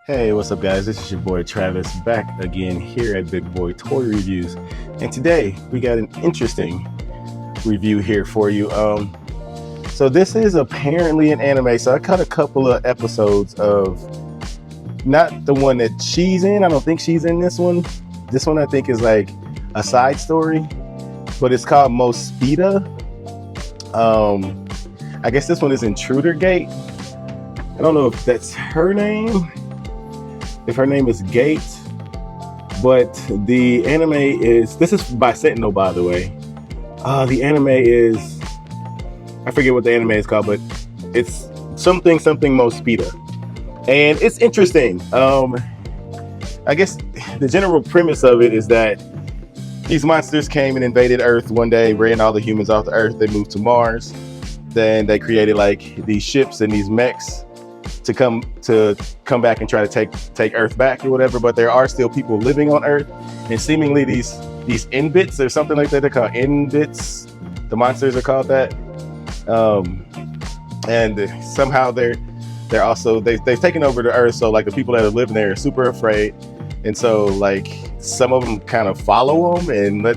Hey, what's up guys? This is your boy Travis back again here at Big Boy Toy Reviews. And today we got an interesting review here for you. So this is apparently an anime. So I cut a couple of episodes of not the one that she's in. I don't think she's in this one. This one I think is like a side story, but it's called MOSPEADA. I guess this one is Intruder Gate. I don't know if that's her name. If her name is Gate, but the anime is, this is by Sentinel, by the way. The anime is, I forget what the anime is called, but it's something MOSPEADA. And it's interesting. I guess the general premise of it is that these monsters came and invaded Earth one day, ran all the humans off the Earth. They moved to Mars. Then they created like these ships and these mechs to come back and try to take Earth back or whatever, but there are still people living on Earth, and seemingly these N-bits or something like that, they're called N-bits. The monsters are called that, and somehow they're also they've taken over the Earth. So like the people that are living there are super afraid, and so like some of them kind of follow them and let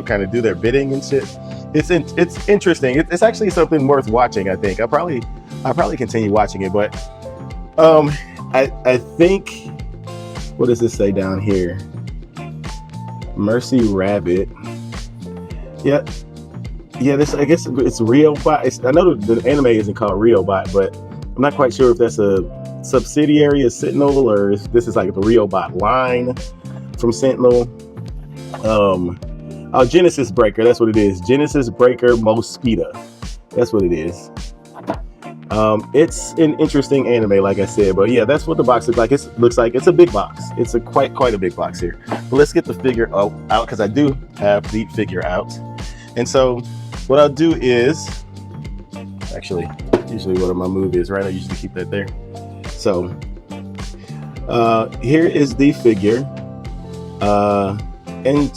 kind of do their bidding and shit. It's interesting. It's actually something worth watching. I think I'll probably continue watching it, but I think, what does this say down here? Mercy Rabbit. Yeah. This, I guess it's RIOBOT. I know the anime isn't called RIOBOT, but I'm not quite sure if that's a subsidiary of Sentinel or if this is like the RIOBOT line from Sentinel. Genesis Breaker. That's what it is. Genesis Breaker MOSPEADA. That's what it is. It's an interesting anime, like I said, but yeah, that's what the box looks like. It looks like it's a big box. It's a quite a big box here. But let's get the figure out because I do have the figure out. And so what I'll do is, actually, usually what my move is, right? I usually keep that there. So here is the figure. And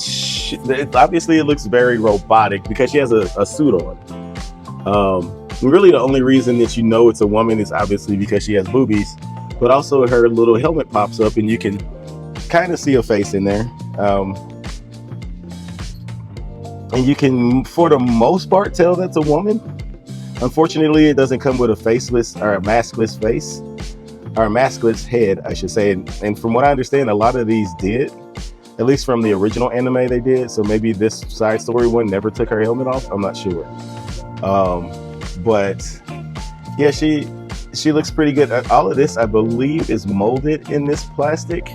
obviously it looks very robotic because she has a suit on. Really the only reason that you know it's a woman is obviously because she has boobies, but also her little helmet pops up and you can kind of see a face in there. And you can, for the most part, tell that's a woman. Unfortunately, it doesn't come with a faceless or a maskless face, or a maskless head, I should say. And from what I understand, a lot of these did, at least from the original anime they did. So maybe this side story one never took her helmet off. I'm not sure. But yeah, she looks pretty good. All of this, I believe, is molded in this plastic,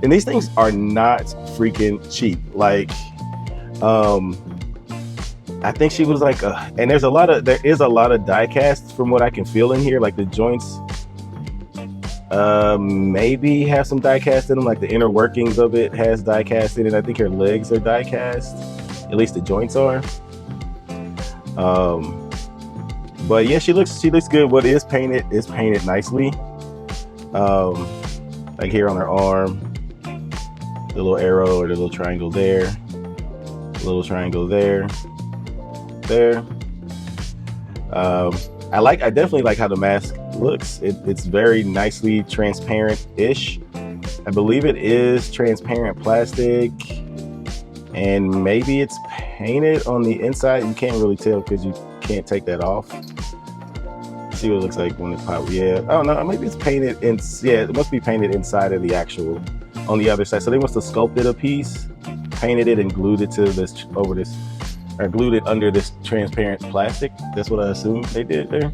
and these things are not freaking cheap. Like, I think she was like, and there is a lot of die cast from what I can feel in here. Like the joints, maybe have some die cast in them. Like the inner workings of it has die cast in it. I think her legs are die cast. At least the joints are. But yeah, she looks good. What is painted nicely. Like here on her arm, the little arrow or the little triangle there, the little triangle there. I definitely like how the mask looks. It's very nicely transparent-ish. I believe it is transparent plastic, and maybe it's painted on the inside. You can't really tell because you can't take that off. See what it looks like when it's popped. Yeah. Oh no, maybe it's painted in. Yeah, it must be painted inside of the actual, on the other side. So they must have sculpted a piece, painted it, and glued it to this or glued it under this transparent plastic. That's what I assume they did there.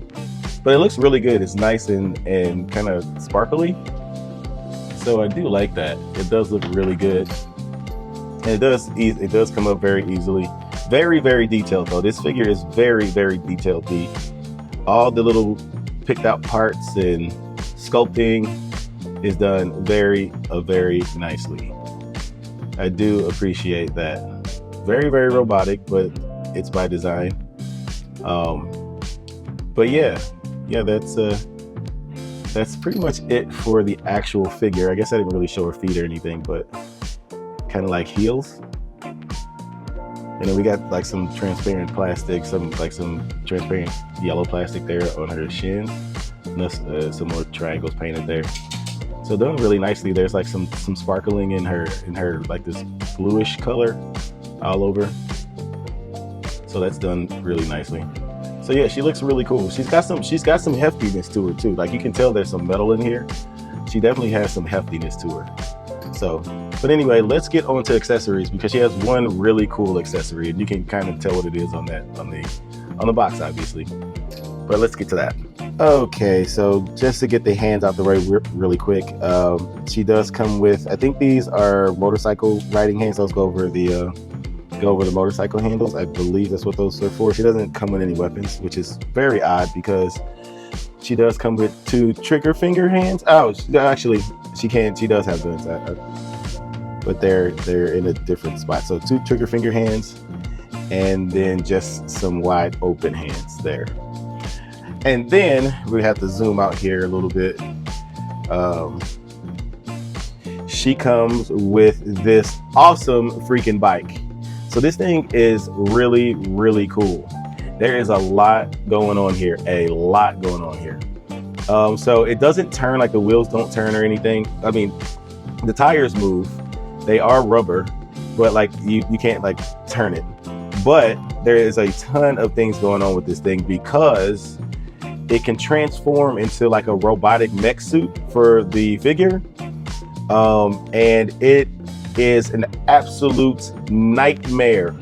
But it looks really good. It's nice and kind of sparkly. So I do like that. It does look really good. And it does come up very easily. Very, very detailed though. This figure is very, very detailed. All the little picked out parts and sculpting is done very, very nicely. I do appreciate that. Very, very robotic, but it's by design. But yeah, that's pretty much it for the actual figure. I guess I didn't really show her feet or anything, but kind of like heels. And then we got like some transparent plastic, some transparent yellow plastic there on her shin. And some more triangles painted there. So So done really nicely. There's like some sparkling in her like this bluish color all over. So that's done really nicely. So yeah, she looks really cool. She's got some heftiness to her too. Like you can tell there's some metal in here. She definitely has some heftiness to her. So, but anyway, let's get on to accessories, because she has one really cool accessory, and you can kind of tell what it is on the box, obviously. But let's get to that. Okay, so just to get the hands out the way really quick, she does come with, I think these are motorcycle riding hands. Let's go over the motorcycle handles. I believe that's what those are for. She doesn't come with any weapons, which is very odd, because she does come with 2 trigger finger hands. Oh, actually, she does have guns, but they're in a different spot. So 2 trigger finger hands, and then just some wide open hands there. And then we have to zoom out here a little bit. She comes with this awesome freaking bike. So this thing is really, really cool. There is a lot going on here, so it doesn't turn, like the wheels don't turn or anything. I mean, the tires move, they are rubber, but like you can't like turn it. But there is a ton of things going on with this thing, because it can transform into like a robotic mech suit for the figure. And it is an absolute nightmare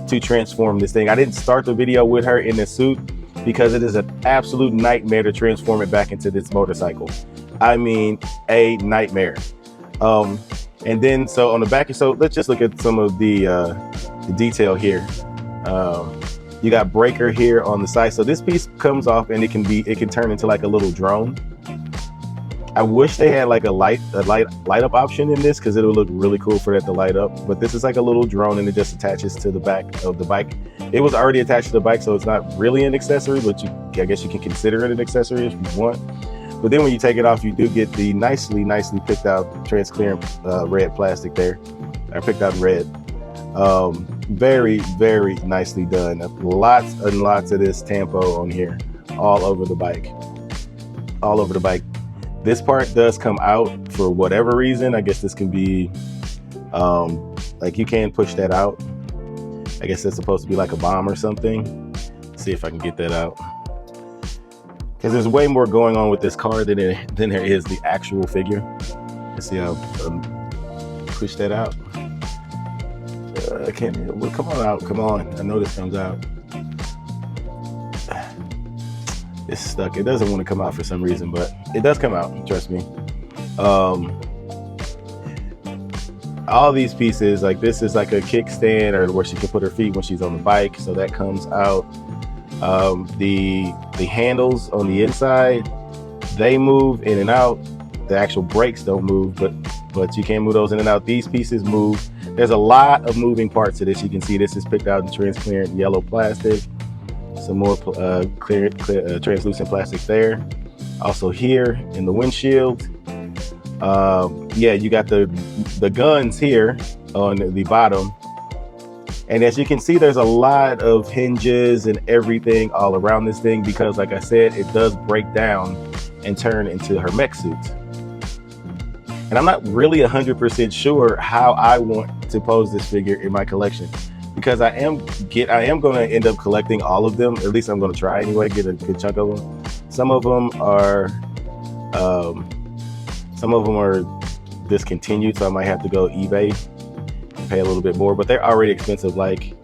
to transform this thing. I didn't start the video with her in the suit because it is an absolute nightmare to transform it back into this motorcycle. I mean, a nightmare. And then so on the back, so let's just look at some of the detail here. You got breaker here on the side. So this piece comes off, and it can turn into like a little drone. I wish they had like a light up option in this, because it would look really cool for that to light up. But this is like a little drone, and it just attaches to the back of the bike. It was already attached to the bike, so it's not really an accessory, but I guess you can consider it an accessory if you want. But then when you take it off, you do get the nicely picked out transparent red plastic there. I picked out red. Very, very nicely done. Lots and lots of this tampo on here, all over the bike. This part does come out for whatever reason. I guess this can be, like you can push that out. I guess that's supposed to be like a bomb or something. Let's see if I can get that out. Because there's way more going on with this car than there is the actual figure. Let's see how push that out. I can't, well, come on out, come on. I know this comes out. It's stuck. It doesn't want to come out for some reason, but it does come out, trust me. All these pieces, like this is like a kickstand, or where she can put her feet when she's on the bike, so that comes out. The handles on the inside, they move in and out. The actual brakes don't move, but you can move those in and out. These pieces move. There's a lot of moving parts to this. You can see this is picked out in transparent yellow plastic. Some more clear translucent plastic there. Also here in the windshield. Yeah, you got the guns here on the bottom. And as you can see, there's a lot of hinges and everything all around this thing, because like I said, it does break down and turn into her mech suit. And I'm not really 100% sure how I want to pose this figure in my collection, because I am going to end up collecting all of them. At least I'm going to try anyway, get a good chunk of them. Some of them are discontinued, so I might have to go eBay and pay a little bit more, but they're already expensive. Like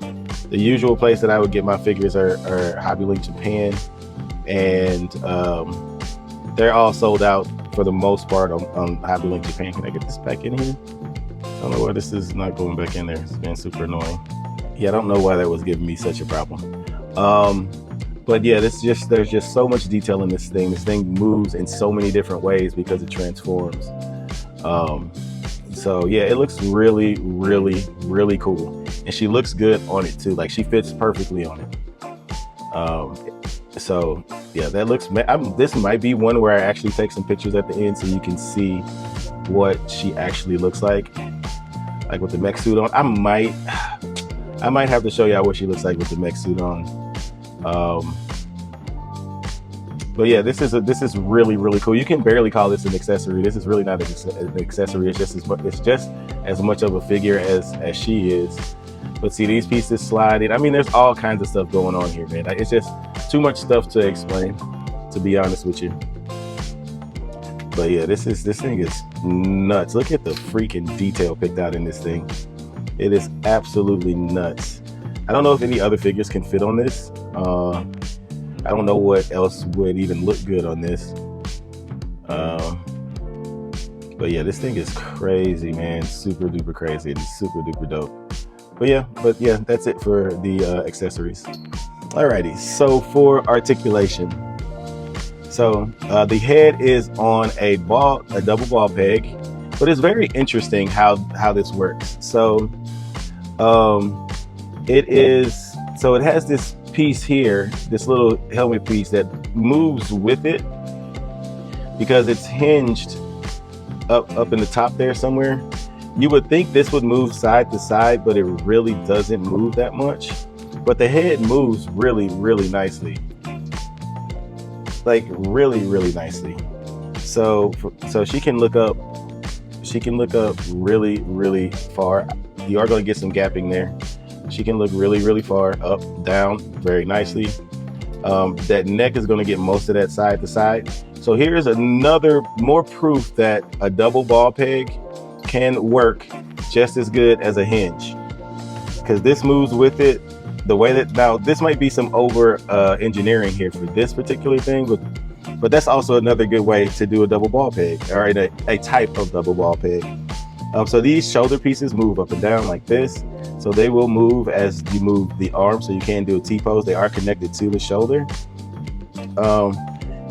the usual place that I would get my figures are Hobby Link Japan, and they're all sold out for the most part on Hobby Link Japan. Can I get this back in here? I don't know why this is not going back in there. It's been super annoying. Yeah, I don't know why that was giving me such a problem. But yeah, there's just so much detail in this thing. This thing moves in so many different ways because it transforms. So yeah, it looks really, really, really cool. And she looks good on it too. Like she fits perfectly on it. So yeah, that looks, this might be one where I actually take some pictures at the end so you can see what she actually looks like with the mech suit on. I might have to show y'all what she looks like with the mech suit on. But yeah, this is really, really cool. You can barely call this an accessory. This is really not an accessory. It's just as much of a figure as she is. But see, these pieces sliding. I mean, there's all kinds of stuff going on here, man. It's just too much stuff to explain, to be honest with you. But yeah, this thing is nuts. Look at the freaking detail picked out in this thing. It is absolutely nuts. I don't know if any other figures can fit on this. I don't know what else would even look good on this. But yeah, this thing is crazy, man. Super duper crazy and super duper dope. But yeah, that's it for the accessories. Alrighty, so for articulation. So the head is on a double ball peg, but it's very interesting how this works. So it has this piece here, this little helmet piece that moves with it because it's hinged up in the top there somewhere. You would think this would move side to side, but it really doesn't move that much. But the head moves really, really nicely. Like really, really nicely. So she can look up. She can look up really, really far. You are going to get some gapping there. She can look really, really far up, down, very nicely. That neck is going to get most of that side to side. So here's another more proof that a double ball peg can work just as good as a hinge, because this moves with it the way that, now this might be some over engineering here for this particular thing, but that's also another good way to do a double ball peg, or a type of double ball peg. So these shoulder pieces move up and down like this, so they will move as you move the arm, so you can do a T-pose. They are connected to the shoulder.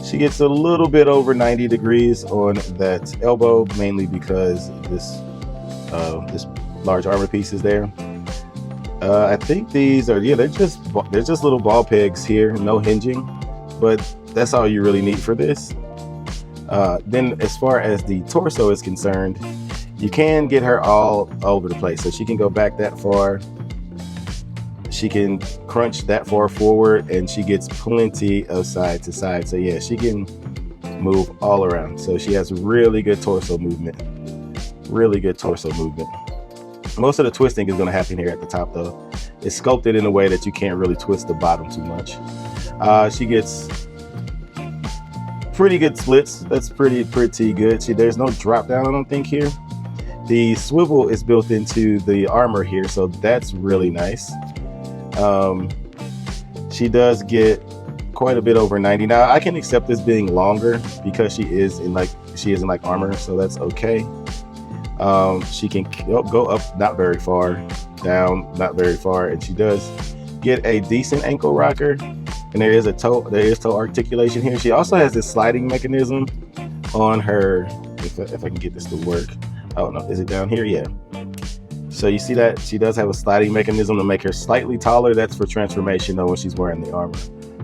She gets a little bit over 90 degrees on that elbow, mainly because this large armor piece is there. I think these are, yeah, they're just little ball pegs here, no hinging, but that's all you really need for this. Then as far as the torso is concerned, you can get her all over the place. So she can go back that far, she can crunch that far forward, and she gets plenty of side to side. So yeah, she can move all around. So she has really good torso movement. Really good torso movement. Most of the twisting is going to happen here at the top though. It's sculpted in a way that you can't really twist the bottom too much. She gets pretty good splits. That's pretty good. There's no drop down, I don't think, here. The swivel is built into the armor here, so that's really nice. She does get quite a bit over 90. Now I can accept this being longer because she is in like armor, so that's okay. She can go up not very far, down not very far, and she does get a decent ankle rocker, and there is toe articulation here. She also has this sliding mechanism on her, if I can get this to work. I don't know, is it down here? Yeah. So you see that she does have a sliding mechanism to make her slightly taller. That's for transformation though when she's wearing the armor,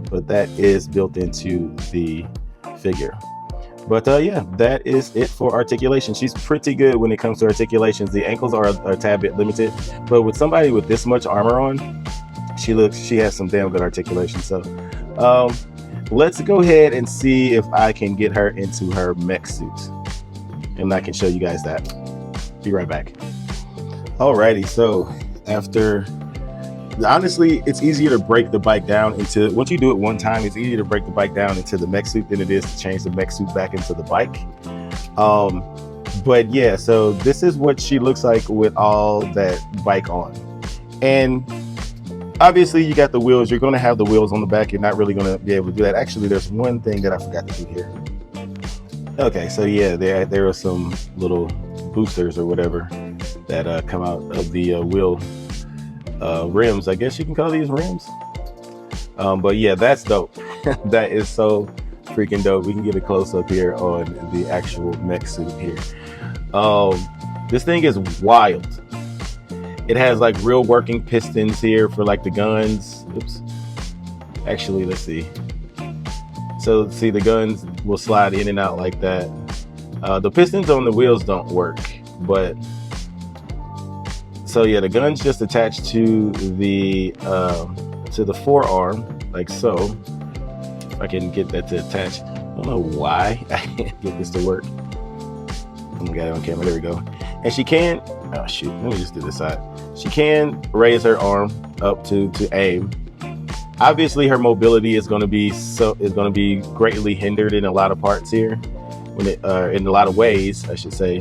but that is built into the figure. But yeah, that is it for articulation. She's pretty good when it comes to articulations. The ankles are a tad bit limited, but with somebody with this much armor on, she has some damn good articulation. So let's go ahead and see if I can get her into her mech suit, and I can show you guys that. Be right back. Alrighty, so honestly, it's easier to break the bike down into, once you do it one time, it's easier to break the bike down into the mech suit than it is to change the mech suit back into the bike. But yeah, so this is what she looks like with all that bike on. And obviously you got the wheels. You're going to have the wheels on the back. You're not really going to be able to do that. Actually, there's one thing that I forgot to do here. Okay, so yeah, there are some little boosters or whatever that come out of the wheel rims. I guess you can call these rims. But yeah, that's dope. That is so freaking dope. We can get a close up here on the actual mech suit here. This thing is wild. It has like real working pistons here for like the guns. Oops. Actually, let's see. So see, the guns will slide in and out like that. The pistons on the wheels don't work, but so yeah, the gun's just attached to the forearm like so, if I can get that to attach. I don't know why I can't get this to work. I got it on camera. There we go. And she can. Oh shoot! Let me just do this side. She can raise her arm up to aim. Obviously, her mobility is going to be greatly hindered in a lot of parts here, when it in a lot of ways, I should say,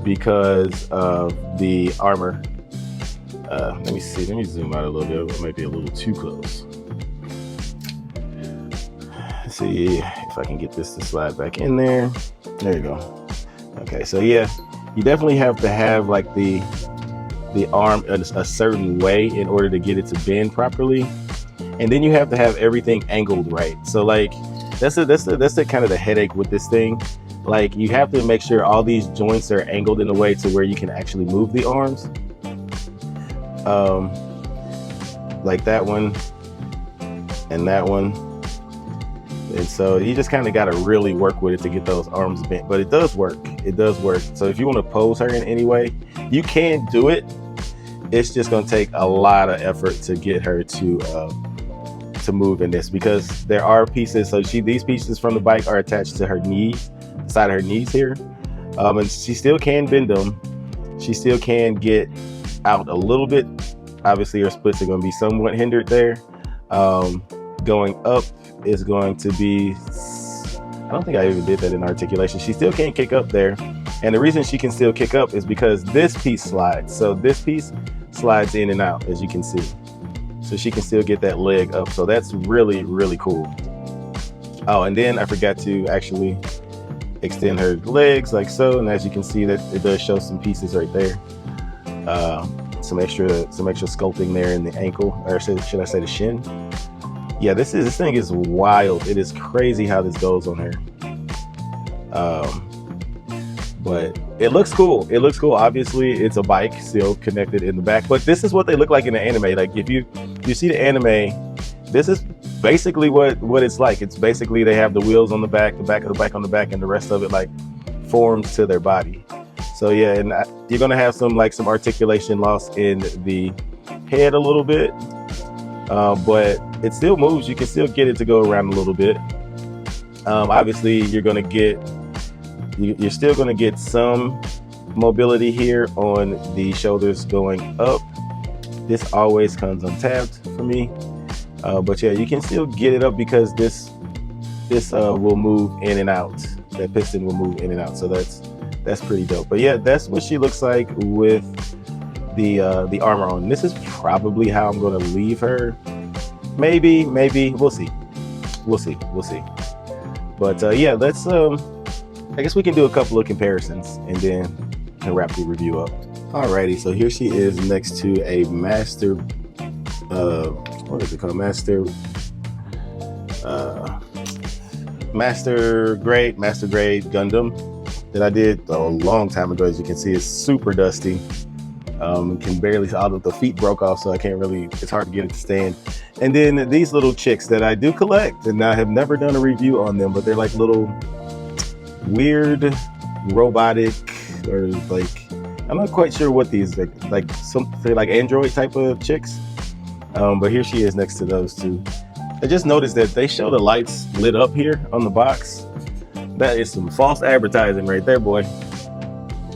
because of the armor. Let me see. Let me zoom out a little bit. It might be a little too close. Let's see if I can get this to slide back in there. There you go. Okay, so yeah, you definitely have to have like the arm a certain way in order to get it to bend properly, and then you have to have everything angled right. So like that's the kind of the headache with this thing. Like you have to make sure all these joints are angled in a way to where you can actually move the arms. Like that one and that one. And so you just kind of got to really work with it to get those arms bent, but it does work. It does work. So if you want to pose her in any way, you can do it. It's just going to take a lot of effort to get her to move in this, because there are pieces. So these pieces from the bike are attached to her knees, the side of her knees here. And she still can bend them. She still can get out a little bit. Obviously her splits are going to be somewhat hindered there. Going up is going to be, I don't think I even did that in articulation. She still can't kick up there. And the reason she can still kick up is because this piece slides. So this piece slides in and out, as you can see. So she can still get that leg up. So that's really, really cool. Oh, and then I forgot to actually extend her legs like so. And as you can see, that it does show some pieces right there. Some extra sculpting there in the ankle, or should I say the shin. Yeah, this thing is wild. It is crazy how this goes on her. But it looks cool. It looks cool. Obviously, it's a bike still connected in the back, but this is what they look like in the anime. Like if you see the anime, this is basically what it's like. It's basically they have the wheels on the back of the bike on the back, and the rest of it like forms to their body. So yeah, and you're gonna have some articulation loss in the head a little bit, but it still moves. You can still get it to go around a little bit. Obviously, you're still gonna get some mobility here on the shoulders going up. This always comes untapped for me, but yeah, you can still get it up because this will move in and out. That piston will move in and out, so that's pretty dope. But yeah, that's what she looks like with the armor on. This is probably how I'm going to leave her. Maybe we'll see. But yeah, let's I guess we can do a couple of comparisons and then can wrap the review up. Alrighty, so here she is next to a master what is it called? Master grade Gundam that I did a long time ago. As you can see, it's super dusty. Can barely, all of the feet broke off, so I can't really, it's hard to get it to stand. And then these little chicks that I do collect, and I have never done a review on them, but they're like little weird robotic, or like, I'm not quite sure what these are, like something like Android type of chicks. But here she is next to those two. I just noticed that they show the lights lit up here on the box. That is some false advertising right there, boy.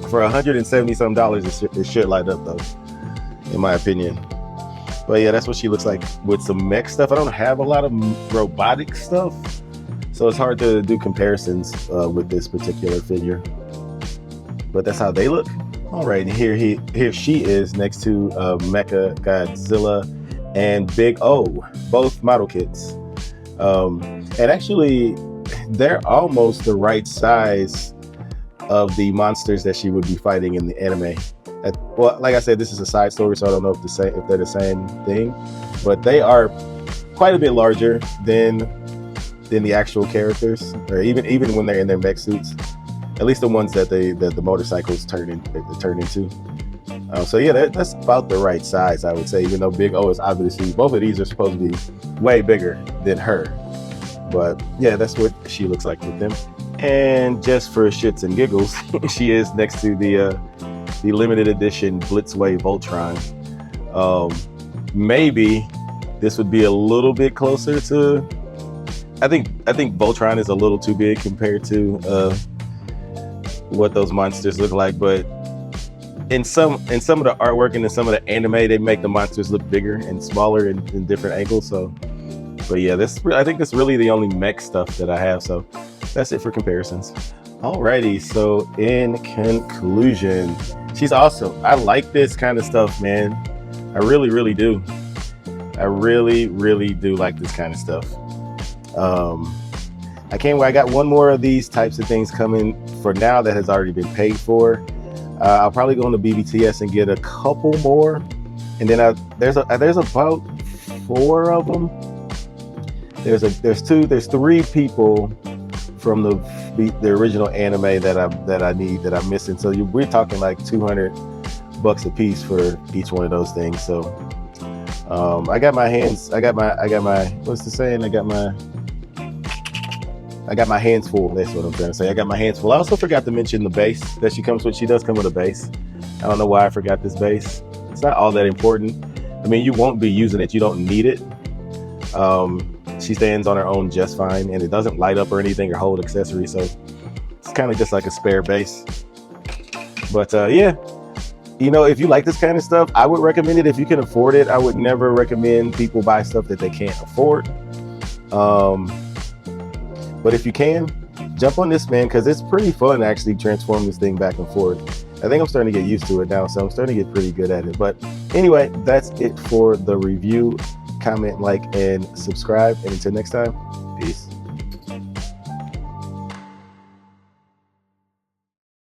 For $170 some, it should light up though, in my opinion. But yeah, that's what she looks like with some mech stuff. I don't have a lot of robotic stuff, so it's hard to do comparisons with this particular figure. But that's how they look. All right, and here she is next to Mecha Godzilla and Big O, both model kits. And actually, they're almost the right size of the monsters that she would be fighting in the anime. Well, like I said, this is a side story, so I don't know if they're the same thing, but they are quite a bit larger than the actual characters, or even when they're in their mech suits. At least the ones that the motorcycles turn into. So yeah, that's about the right size, I would say. Even though Big O is obviously, both of these are supposed to be way bigger than her. But yeah, that's what she looks like with them. And just for shits and giggles, she is next to the limited edition Blitzway Voltron. Maybe this would be a little bit closer to think Voltron is a little too big compared to what those monsters look like, but in some of the artwork and in some of the anime, they make the monsters look bigger and smaller in different angles. So, but yeah, I think that's really the only mech stuff that I have. So that's it for comparisons. Alrighty, so in conclusion, she's awesome. I like this kind of stuff, man. I really do. I really do like this kind of stuff. I got one more of these types of things coming for now that has already been paid for. I'll probably go on the BBTS and get a couple more, and then there's about 4 of them. There's 3 people from the original anime that I'm missing. So we're talking like $200 a piece for each one of those things. So I got my what's the saying? I got my hands full. That's what I'm trying to say. I got my hands full. I also forgot to mention the base that she comes with. She does come with a base. I don't know why I forgot this base. It's not all that important. I mean, you won't be using it. You don't need it. She stands on her own just fine, and it doesn't light up or anything or hold accessories. So it's kind of just like a spare base. But yeah, you know, if you like this kind of stuff, I would recommend it if you can afford it. I would never recommend people buy stuff that they can't afford. But if you can, jump on this, man, because it's pretty fun actually transform this thing back and forth. I think I'm starting to get used to it now, so I'm starting to get pretty good at it. But anyway, that's it for the review. Comment, like, and subscribe. And until next time, peace.